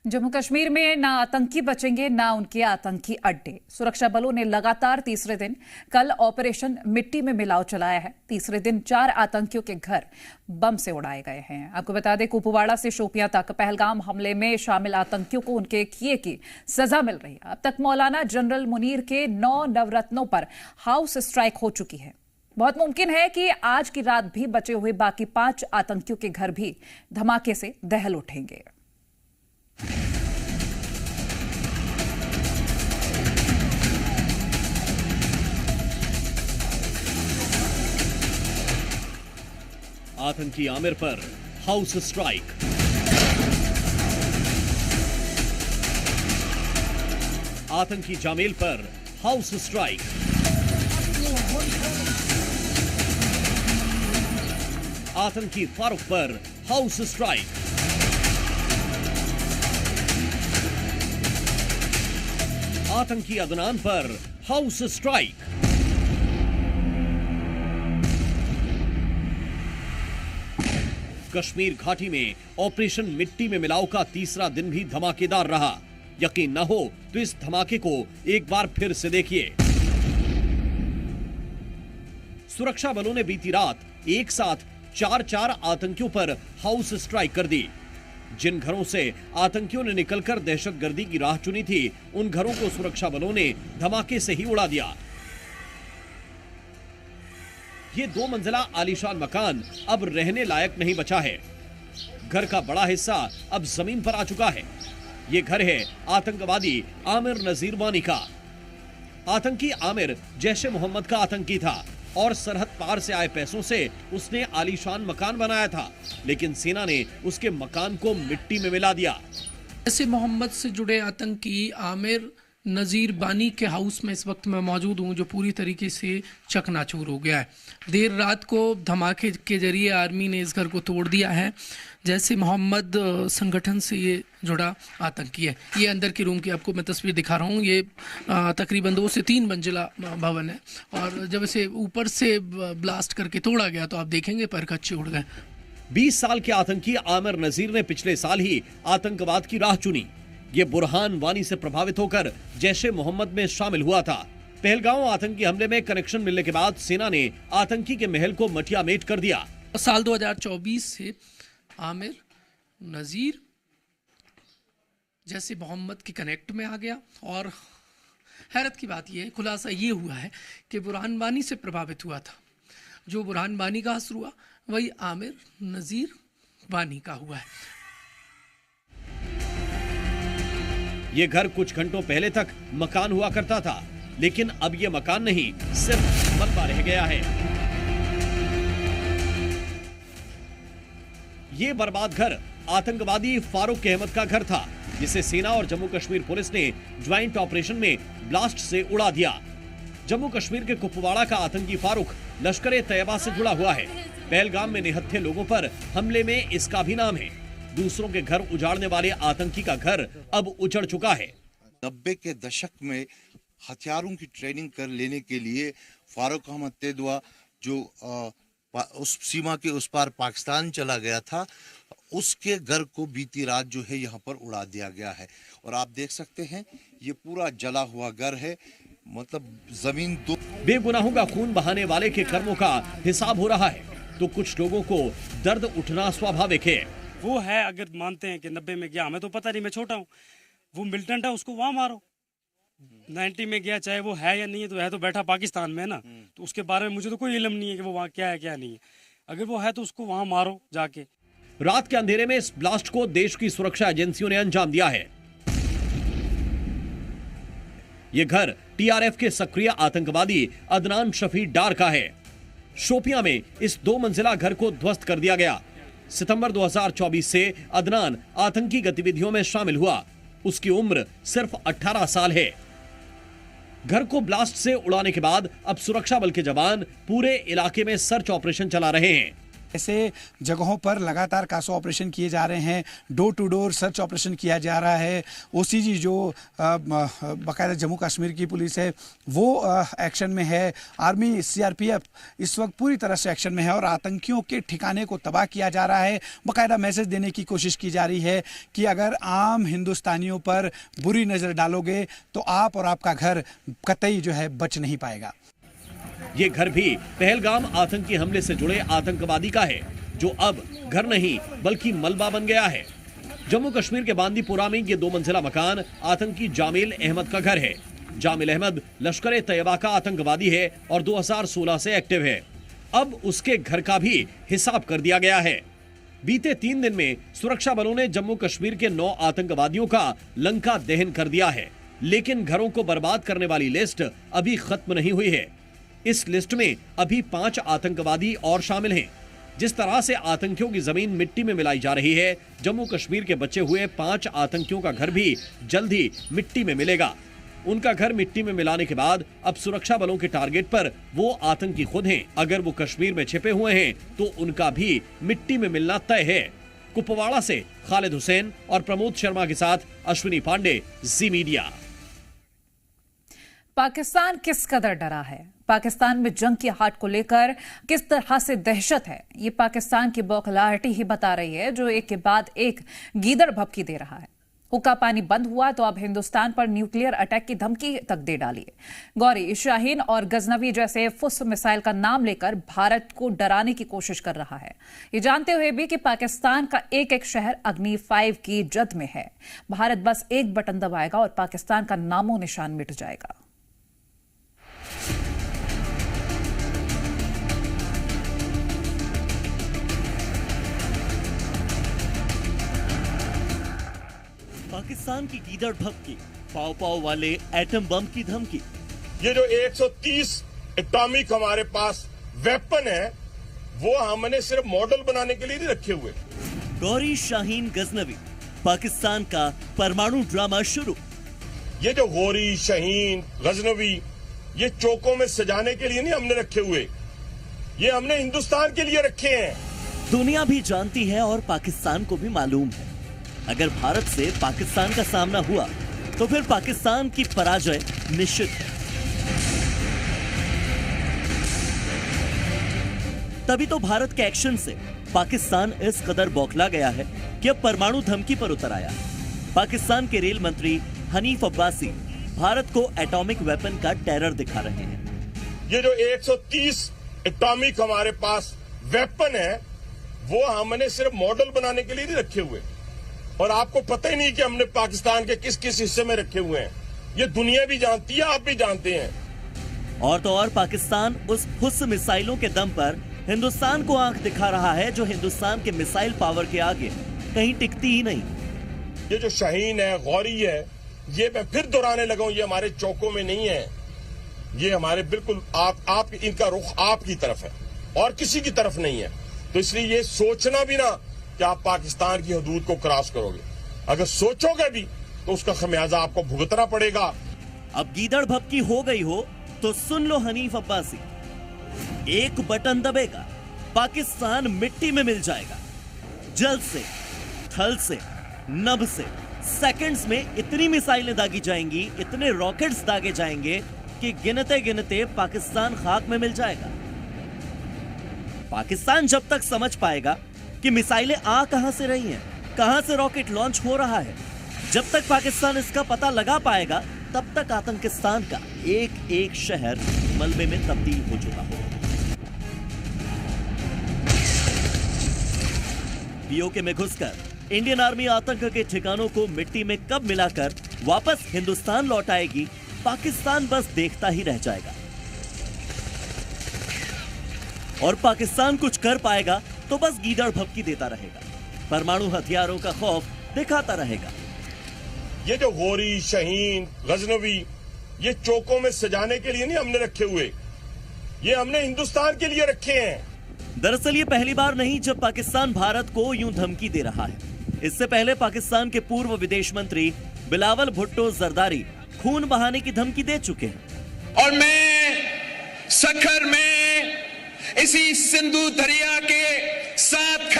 जम्मू कश्मीर में ना आतंकी बचेंगे ना उनके आतंकी अड्डे। सुरक्षा बलों ने लगातार तीसरे दिन कल ऑपरेशन मिट्टी में मिलाव चलाया है। तीसरे दिन 4 आतंकियों के घर बम से उड़ाए गए हैं। आपको बता दें, कुपवाड़ा से शोपियां तक पहलगाम हमले में शामिल आतंकियों को उनके किए की सजा मिल रही है। अब तक मौलाना जनरल मुनीर के 9 नवरत्नों पर हाउस स्ट्राइक हो चुकी है। बहुत मुमकिन है कि आज की रात भी बचे हुए बाकी 5 आतंकियों के घर भी धमाके से दहल उठेंगे। आतंकी आमिर पर हाउस स्ट्राइक। आतंकी जामेल पर हाउस स्ट्राइक। आतंकी फारूक पर हाउस स्ट्राइक। आतंकी अदनान पर हाउस स्ट्राइक। कश्मीर घाटी में ऑपरेशन मिट्टी में मिलाव का तीसरा दिन भी धमाकेदार रहा। यकीन न हो तो इस धमाके को एक बार फिर से देखिए। सुरक्षा बलों ने बीती रात एक साथ 4 आतंकियों पर हाउस स्ट्राइक कर दी। जिन घरों से आतंकियों ने निकलकर दहशतगर्दी की राह चुनी थी, उन घरों को सुरक्षा बलों ने धमाके से ही उड़ा दिया। ये 2 मंजिला आलीशान मकान अब रहने लायक नहीं बचा है। घर का बड़ा हिस्सा अब जमीन पर आ चुका है। ये घर है आतंकवादी आमिर नजीर वानी का। आतंकी आमिर जैश ए मोहम्मद का आतंकी था और सरहद पार से आए पैसों से उसने आलीशान मकान बनाया था, लेकिन सेना ने उसके मकान को मिट्टी में मिला दिया। जैश ए मोहम्मद से जुड़े आतंकी आमिर नज़ीर बानी के हाउस में इस वक्त मैं मौजूद हूँ, जो पूरी तरीके से चकनाचूर हो गया है। देर रात को धमाके के जरिए आर्मी ने इस घर को तोड़ दिया है। जैसे मोहम्मद संगठन से ये जुड़ा आतंकी है। ये अंदर के रूम की आपको मैं तस्वीर दिखा रहा हूँ। ये तकरीबन 2 से 3 मंजिला भवन है और जब इसे ऊपर से ब्लास्ट करके तोड़ा गया तो आप देखेंगे पर कच्चे उड़ गए। 20 साल के आतंकी आमिर नजीर ने पिछले साल ही आतंकवाद की राह चुनी। ये बुरहान वानी से प्रभावित होकर जैश ए मोहम्मद में शामिल हुआ था। पहलगाम आतंकी हमले में कनेक्शन मिलने के बाद सेना ने आतंकी के महल को मटियामेट कर दिया। साल 2024 से आमिर नजीर जैसे मोहम्मद के कनेक्ट में आ गया और हैरत की बात यह है, खुलासा ये हुआ है कि बुरहान वानी से प्रभावित हुआ था। जो बुरहान वानी का असर हुआ वही आमिर नजीर वानी का हुआ है। ये घर कुछ घंटों पहले तक मकान हुआ करता था, लेकिन अब ये मकान नहीं, सिर्फ मलबा रह गया है। ये बर्बाद घर आतंकवादी फारूक अहमद का घर था, जिसे सेना और जम्मू कश्मीर पुलिस ने ज्वाइंट ऑपरेशन में ब्लास्ट से उड़ा दिया। जम्मू कश्मीर के कुपवाड़ा का आतंकी फारूक लश्कर ए तैयबा से जुड़ा हुआ है। पहलगाम में निहत्थे लोगों पर हमले में इसका भी नाम है। दूसरों के घर उजाड़ने वाले आतंकी का घर अब उजड़ चुका है। 90 के दशक में हथियारों की ट्रेनिंग कर लेने के लिए फारूक अहमद तेदवा जो उस सीमा के उस पार पाकिस्तान चला गया था, उसके घर को बीती रात जो है यहाँ पर उड़ा दिया गया है। और आप देख सकते हैं ये पूरा जला हुआ घर है, मतलब जमीन तो बेगुनाहों का खून बहाने वाले के कर्मों का हिसाब हो रहा है, तो कुछ लोगों को दर्द उठना स्वाभाविक है। वो है, अगर मानते हैं कि 90 में गया, हमें तो पता नहीं, मैं छोटा हूँ। वो मिलिटेंट है, उसको वहां मारो। 90 में गया, चाहे वो है या नहीं है, तो है तो बैठा पाकिस्तान में है ना, तो उसके बारे में मुझे तो कोई इल्म नहीं है कि वो वहाँ क्या है क्या नहीं है। अगर वो है तो उसको वहां मारो जाके। रात के अंधेरे में इस ब्लास्ट को देश की सुरक्षा एजेंसियों ने अंजाम दिया है। ये घर टीआरएफ के सक्रिय आतंकवादी अदनान शफी डार का है। शोपियां में इस 2 मंजिला घर को ध्वस्त कर दिया गया। सितंबर 2024 से अदनान आतंकी गतिविधियों में शामिल हुआ। उसकी उम्र सिर्फ 18 साल है। घर को ब्लास्ट से उड़ाने के बाद अब सुरक्षा बल के जवान पूरे इलाके में सर्च ऑपरेशन चला रहे हैं। ऐसे जगहों पर लगातार कासो ऑपरेशन किए जा रहे हैं, door to door search operation किया जा रहा है। ओसीजी जो बाकायदा जम्मू कश्मीर की पुलिस है वो एक्शन में है। आर्मी सीआरपीएफ इस वक्त पूरी तरह से एक्शन में है और आतंकियों के ठिकाने को तबाह किया जा रहा है। बाकायदा मैसेज देने की कोशिश की जा रही है कि अगर आम हिंदुस्तानियों पर बुरी नज़र डालोगे तो आप और आपका घर कतई जो है बच नहीं पाएगा। ये घर भी पहलगाम आतंकी हमले से जुड़े आतंकवादी का है, जो अब घर नहीं बल्कि मलबा बन गया है। जम्मू कश्मीर के बांदीपुरा में ये 2 मंजिला मकान आतंकी जामिल अहमद का घर है। जामिल अहमद लश्कर ए तैयबा का आतंकवादी है और 2016 से एक्टिव है। अब उसके घर का भी हिसाब कर दिया गया है। बीते 3 दिन में सुरक्षा बलों ने जम्मू कश्मीर के 9 आतंकवादियों का लंका दहन कर दिया है, लेकिन घरों को बर्बाद करने वाली लिस्ट अभी खत्म नहीं हुई है। इस लिस्ट में अभी 5 आतंकवादी और शामिल हैं। जिस तरह से आतंकियों की जमीन मिट्टी में मिलाई जा रही है, जम्मू कश्मीर के बचे हुए 5 आतंकियों का घर भी जल्द ही मिट्टी में मिलेगा। उनका घर मिट्टी में मिलाने के बाद अब सुरक्षा बलों के टारगेट पर वो आतंकी खुद हैं। अगर वो कश्मीर में छिपे हुए हैं तो उनका भी मिट्टी में मिलना तय है। कुपवाड़ा से खालिद हुसैन और प्रमोद शर्मा के साथ अश्विनी पांडे, जी मीडिया। पाकिस्तान किस कदर डरा है, पाकिस्तान में जंग की हाट को लेकर किस तरह से दहशत है, ये पाकिस्तान की बौखलाहटी ही बता रही है, जो एक के बाद एक गीदड़ भभकी दे रहा है। हुक्का पानी बंद हुआ तो अब हिंदुस्तान पर न्यूक्लियर अटैक की धमकी तक दे डाली है। गौरी, शाहीन और गजनवी जैसे फुस मिसाइल का नाम लेकर भारत को डराने की कोशिश कर रहा है, ये जानते हुए भी कि पाकिस्तान का एक एक शहर अग्नि 5 की जद में है। भारत बस एक बटन दबाएगा और पाकिस्तान का नामो निशान मिट जाएगा। पाकिस्तान की गीदड़ भभकी, पाव पाव वाले एटम बम की धमकी। ये जो 130 एटॉमिक हमारे पास वेपन है वो हमने सिर्फ मॉडल बनाने के लिए नहीं रखे हुए। गौरी, शाहीन, गजनवी, पाकिस्तान का परमाणु ड्रामा शुरू। ये जो गौरी, शाहीन, गजनवी ये चौकों में सजाने के लिए नहीं हमने रखे हुए, ये हमने हिंदुस्तान के लिए रखे हैं। दुनिया भी जानती है और पाकिस्तान को भी मालूम है, अगर भारत से पाकिस्तान का सामना हुआ तो फिर पाकिस्तान की पराजय निश्चित है। तभी तो भारत के एक्शन से पाकिस्तान इस कदर बौखला गया है कि अब परमाणु धमकी पर उतर आया। पाकिस्तान के रेल मंत्री हनीफ अब्बासी भारत को एटॉमिक वेपन का टेरर दिखा रहे हैं। ये जो 130 एटॉमिक हमारे पास वेपन है वो हमने सिर्फ मॉडल बनाने के लिए नहीं रखे हुए, और आपको पता ही नहीं कि हमने पाकिस्तान के किस किस हिस्से में रखे हुए हैं। ये दुनिया भी जानती है, आप भी जानते हैं। और तो और पाकिस्तान उस फुस मिसाइलों के दम पर हिंदुस्तान को आंख दिखा रहा है, जो हिंदुस्तान के मिसाइल पावर के आगे कहीं टिकती ही नहीं। ये जो शाहीन है, गौरी है, ये मैं फिर दोहराने लगा हूं, ये हमारे चौकों में नहीं है, ये हमारे बिल्कुल आप इनका रुख आपकी तरफ है और किसी की तरफ नहीं है। तो इसलिए ये सोचना भी ना कि आप पाकिस्तान की हदूद को क्रॉस करोगे, अगर सोचोगे भी तो उसका खमियाजा आपको भुगतना पड़ेगा। अब गीदड़ भभकी हो गई हो तो सुन लो हनीफ अब्बासी, एक बटन दबेगा, पाकिस्तान मिट्टी में मिल जाएगा। जल से, थल से, नभ से सेकंड्स में इतनी मिसाइलें दागी जाएंगी, इतने रॉकेट्स दागे जाएंगे कि गिनते गिनते पाकिस्तान खाक में मिल जाएगा। पाकिस्तान जब तक समझ पाएगा कि मिसाइलें आ कहां से रही हैं, कहां से रॉकेट लॉन्च हो रहा है, जब तक पाकिस्तान इसका पता लगा पाएगा, तब तक आतंकिस्तान का एक एक शहर मलबे में तब्दील हो चुका होगा। पीओके में घुसकर इंडियन आर्मी आतंक के ठिकानों को मिट्टी में कब मिलाकर वापस हिंदुस्तान लौट आएगी, पाकिस्तान बस देखता ही रह जाएगा। और पाकिस्तान कुछ कर पाएगा तो बस गीदड़ भभकी देता रहेगा, परमाणु हथियारों का खौफ दिखाता रहेगा। ये जो गौरी, शाहीन, गजनवी ये चौकों में सजाने के लिए नहीं हमने रखे हुए, ये हमने हिंदुस्तान के लिए रखे हैं। दरअसल ये पहली बार नहीं जब पाकिस्तान भारत को यूं धमकी दे रहा है। इससे पहले पाकिस्तान के पूर्व विदेश मंत्री बिलावल भुट्टो जरदारी खून बहाने की धमकी दे चुके हैं। और मैं सखर में इसी सिंधु दरिया के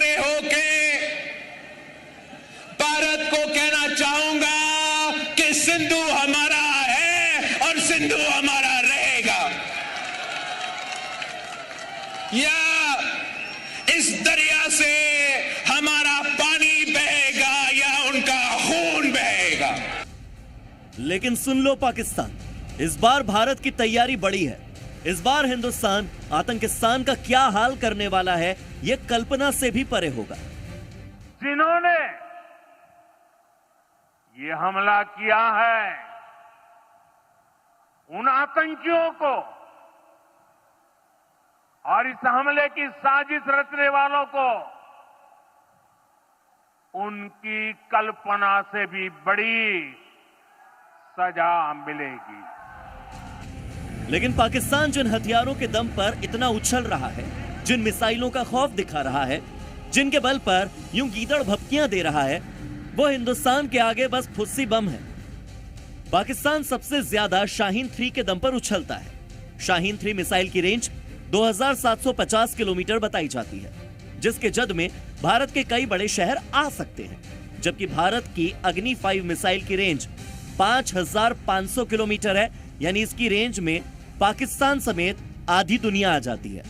खड़े होके भारत को कहना चाहूंगा कि सिंधु हमारा है और सिंधु हमारा रहेगा। या इस दरिया से हमारा पानी बहेगा या उनका खून बहेगा। लेकिन सुन लो पाकिस्तान, इस बार भारत की तैयारी बड़ी है। इस बार हिंदुस्तान आतंकिस्तान का क्या हाल करने वाला है, यह कल्पना से भी परे होगा। जिन्होंने ये हमला किया है, उन आतंकियों को और इस हमले की साजिश रचने वालों को उनकी कल्पना से भी बड़ी सजा मिलेगी। लेकिन पाकिस्तान जिन हथियारों के दम पर इतना उछल रहा है, जिन मिसाइलों का खौफ दिखा रहा है, जिनके बल पर यूं गीदड़ भपकियां दे रहा है, वो हिंदुस्तान के आगे बस फुस्सी बम है। पाकिस्तान सबसे ज्यादा शाहीन 3 के दम पर उछलता है। शाहीन 3 मिसाइल की रेंज 2750 किलोमीटर बताई जाती है, जिसके जद में भारत के कई बड़े शहर आ सकते हैं, जबकि भारत की अग्नि 5 मिसाइल की रेंज 5500 किलोमीटर है। यानी इसकी रेंज में पाकिस्तान समेत आधी दुनिया आ जाती है।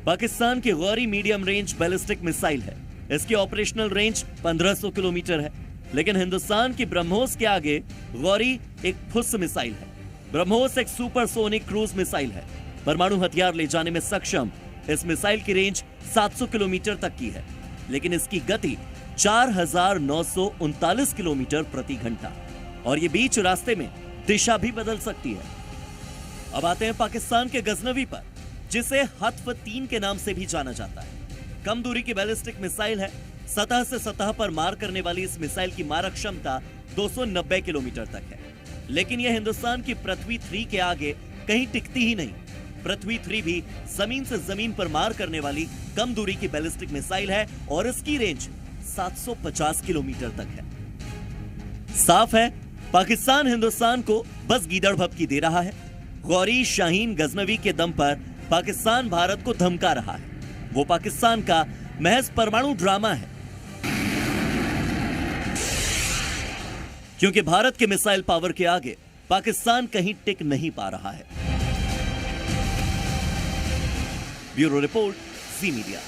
पाकिस्तान की Gauri medium range ballistic missile है, इसकी ऑपरेशनल रेंज 1500 किलोमीटर है। लेकिन हिंदुस्तान की ब्रह्मोस के आगे गौरी एक फुस मिसाइल है। ब्रह्मोस एक सुपरसोनिक क्रूज मिसाइल है। परमाणु हथियार ले जाने में सक्षम इस मिसाइल की रेंज 700 किलोमीटर तक की है, लेकिन इसकी गति 4939 किलोमीटर प्रति घंटा, और ये बीच रास्ते में दिशा भी बदल सकती है। अब आते हैं पाकिस्तान के गजनवी पर, जिसे हत्फ 3 के नाम से भी जाना जाता है। कम दूरी की बैलिस्टिक मिसाइल है। सतह से सतह पर मार करने वाली इस मिसाइल की मारक क्षमता 290 किलोमीटर तक है। लेकिन यह हिंदुस्तान की पृथ्वी 3 के आगे कहीं टिकती ही नहीं। पृथ्वी 3 भी जमीन से जमीन पर मार करने वाली कम दूरी की बैलिस्टिक मिसाइल है, और इसकी रेंज 750 किलोमीटर तक है। साफ है, पाकिस्तान हिंदुस्तान को बस गीदड़ भपकी दे रहा है। गौरी, शाहीन, गजनवी के दम पर पाकिस्तान भारत को धमका रहा है। वो पाकिस्तान का महज परमाणु ड्रामा है, क्योंकि भारत के मिसाइल पावर के आगे पाकिस्तान कहीं टिक नहीं पा रहा है। ब्यूरो रिपोर्ट, ज़ी मीडिया।